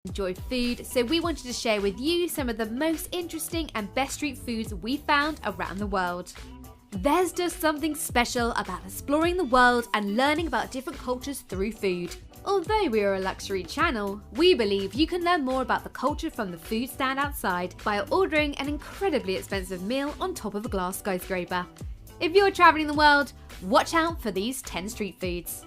enjoy food, so we wanted to share with you some of the most interesting and best street foods we found around the world. There's just something special about exploring the world and learning about different cultures through food. Although we are a luxury channel, we believe you can learn more about the culture from the food stand outside by ordering an incredibly expensive meal on top of a glass skyscraper. If you're traveling the world, watch out for these 10 street foods.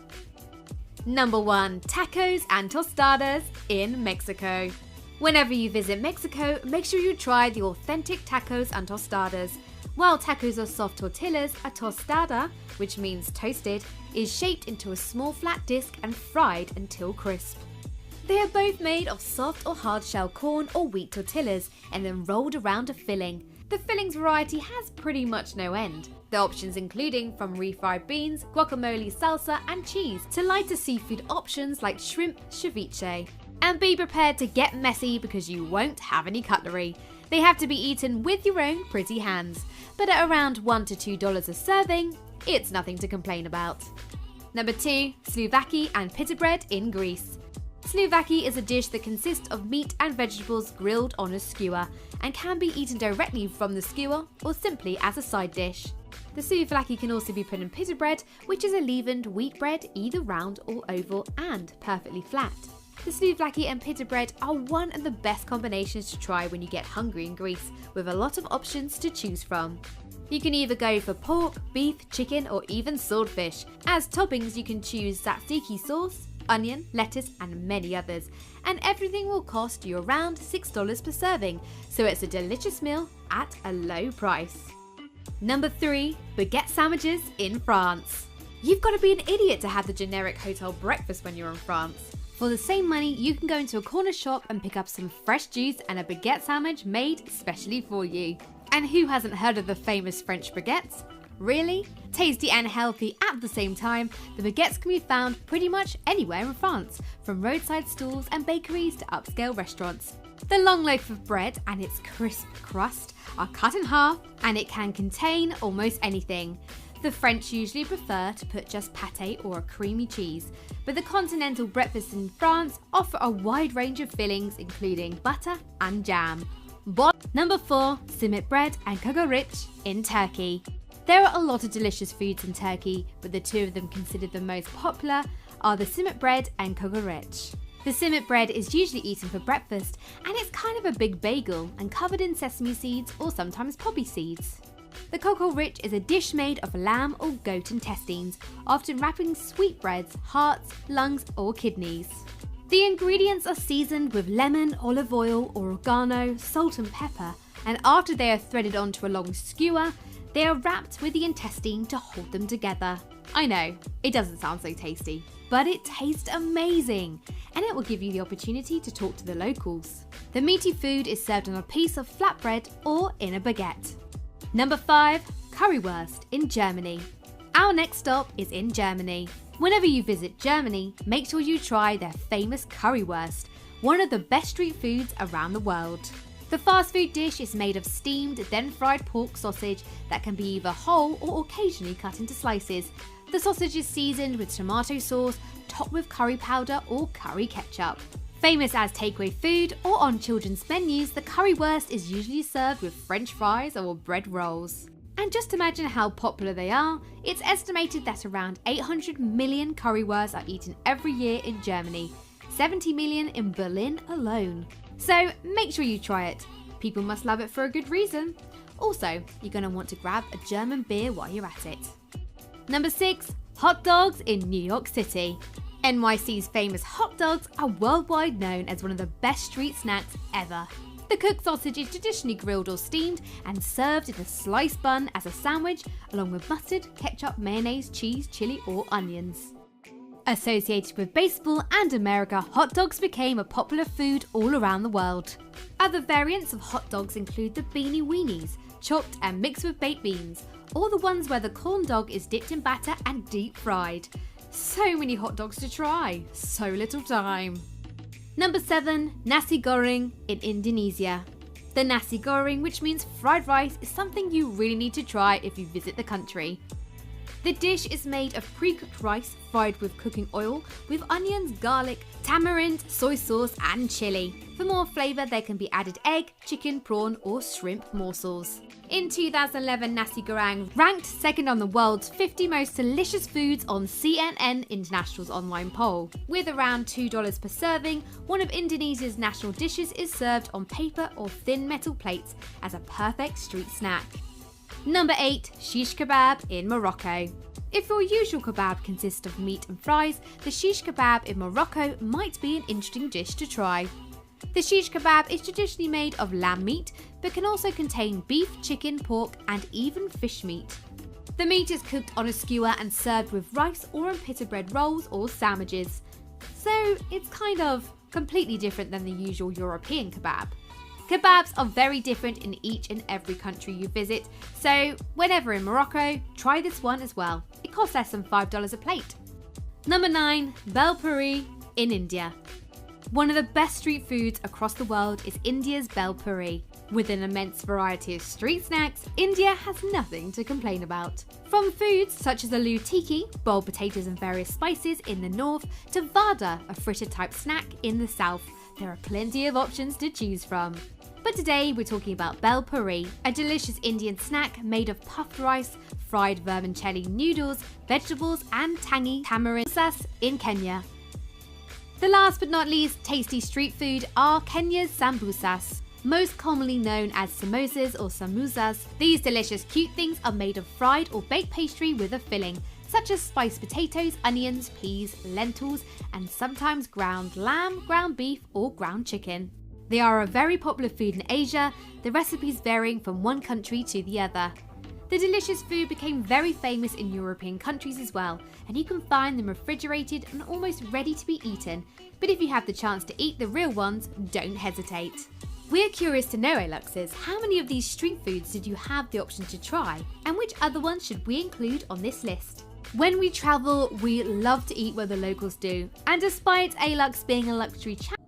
Number 1. Tacos and tostadas in Mexico. Whenever you visit Mexico, make sure you try the authentic tacos and tostadas. While tacos are soft tortillas, a tostada, which means toasted, is shaped into a small flat disc and fried until crisp. They are both made of soft or hard shell corn or wheat tortillas and then rolled around a filling. The fillings variety has pretty much no end. The options including from refried beans, guacamole, salsa and cheese to lighter seafood options like shrimp ceviche. And be prepared to get messy because you won't have any cutlery. They have to be eaten with your own pretty hands, but at around $1 to $2 a serving, it's nothing to complain about. Number 2. Slouvaki and pita bread in Greece. Slouvaki is a dish that consists of meat and vegetables grilled on a skewer and can be eaten directly from the skewer or simply as a side dish. The souvlaki can also be put in pita bread, which is a leavened wheat bread either round or oval and perfectly flat. The souvlaki and pita bread are one of the best combinations to try when you get hungry in Greece, with a lot of options to choose from. You can either go for pork, beef, chicken or even swordfish. As toppings you can choose tzatziki sauce, onion, lettuce and many others, and everything will cost you around $6 per serving, so it's a delicious meal at a low price. Number 3. Baguette sandwiches in France. You've got to be an idiot to have the generic hotel breakfast when you're in France. For the same money, you can go into a corner shop and pick up some fresh juice and a baguette sandwich made especially for you. And who hasn't heard of the famous French baguettes? Really? Tasty and healthy at the same time, the baguettes can be found pretty much anywhere in France, from roadside stalls and bakeries to upscale restaurants. The long loaf of bread and its crisp crust are cut in half and it can contain almost anything. The French usually prefer to put just pâté or a creamy cheese, but the continental breakfasts in France offer a wide range of fillings including butter and jam. Number 4. Simit bread and carbohydrates in Turkey. There are a lot of delicious foods in Turkey, but the two of them considered the most popular are the simit bread and carbohydrates. The simit bread is usually eaten for breakfast and it's kind of a big bagel and covered in sesame seeds or sometimes poppy seeds. The carbohydrate is a dish made of lamb or goat intestines, often wrapping sweetbreads, hearts, lungs or kidneys. The ingredients are seasoned with lemon, olive oil, oregano, salt and pepper, and after they are threaded onto a long skewer, they are wrapped with the intestine to hold them together. I know, it doesn't sound so tasty, but it tastes amazing, and it will give you the opportunity to talk to the locals. The meaty food is served on a piece of flatbread or in a baguette. Number 5. Currywurst in Germany. Our next stop is in Germany. Whenever you visit Germany, make sure you try their famous currywurst, one of the best street foods around the world. The fast food dish is made of steamed, then fried pork sausage that can be either whole or occasionally cut into slices. The sausage is seasoned with tomato sauce, topped with curry powder or curry ketchup. Famous as takeaway food or on children's menus, the currywurst is usually served with French fries or bread rolls. And just imagine how popular they are. It's estimated that around 800 million currywursts are eaten every year in Germany, 70 million in Berlin alone. So make sure you try it. People must love it for a good reason. Also, you're going to want to grab a German beer while you're at it. Number 6. Hot dogs in New York City. NYC's famous hot dogs are worldwide known as one of the best street snacks ever. The cooked sausage is traditionally grilled or steamed and served in a sliced bun as a sandwich along with mustard, ketchup, mayonnaise, cheese, chili or onions. Associated with baseball and America, hot dogs became a popular food all around the world. Other variants of hot dogs include the beanie weenies, chopped and mixed with baked beans, or the ones where the corn dog is dipped in batter and deep fried. So many hot dogs to try, so little time. Number 7. Nasi goreng in Indonesia. The nasi goreng, which means fried rice, is something you really need to try if you visit the country. The dish is made of pre-cooked rice fried with cooking oil with onions, garlic, tamarind, soy sauce and chili. For more flavour there can be added egg, chicken, prawn or shrimp morsels. In 2011, nasi goreng ranked second on the world's 50 most delicious foods on CNN International's online poll. With around $2 per serving, one of Indonesia's national dishes is served on paper or thin metal plates as a perfect street snack. Number 8. Shish kebab in Morocco. If your usual kebab consists of meat and fries, the shish kebab in Morocco might be an interesting dish to try. The shish kebab is traditionally made of lamb meat, but can also contain beef, chicken, pork, and even fish meat. The meat is cooked on a skewer and served with rice or on pita bread rolls or sandwiches. So it's kind of completely different than the usual European kebab. Kebabs are very different in each and every country you visit, so whenever in Morocco, try this one as well. It costs less than $5 a plate. Number 9. Bel Puri in India. One of the best street foods across the world is India's Bel Puri. With an immense variety of street snacks, India has nothing to complain about. From foods such as aloo tikki, boiled potatoes and various spices in the north, to vada, a fritted type snack in the south, there are plenty of options to choose from. But today we're talking about Bel Puri, a delicious Indian snack made of puffed rice, fried vermicelli noodles, vegetables and tangy tamarind sauce in Kenya. The last but not least tasty street food are Kenya's sambusas. Most commonly known as samosas or samosas, these delicious cute things are made of fried or baked pastry with a filling, such as spiced potatoes, onions, peas, lentils, and sometimes ground lamb, ground beef, or ground chicken. They are a very popular food in Asia, the recipes varying from one country to the other. The delicious food became very famous in European countries as well, and you can find them refrigerated and almost ready to be eaten. But if you have the chance to eat the real ones, don't hesitate. We're curious to know, Luxes, how many of these street foods did you have the option to try, and which other ones should we include on this list? When we travel, we love to eat what the locals do, and despite ALUX being a luxury channel,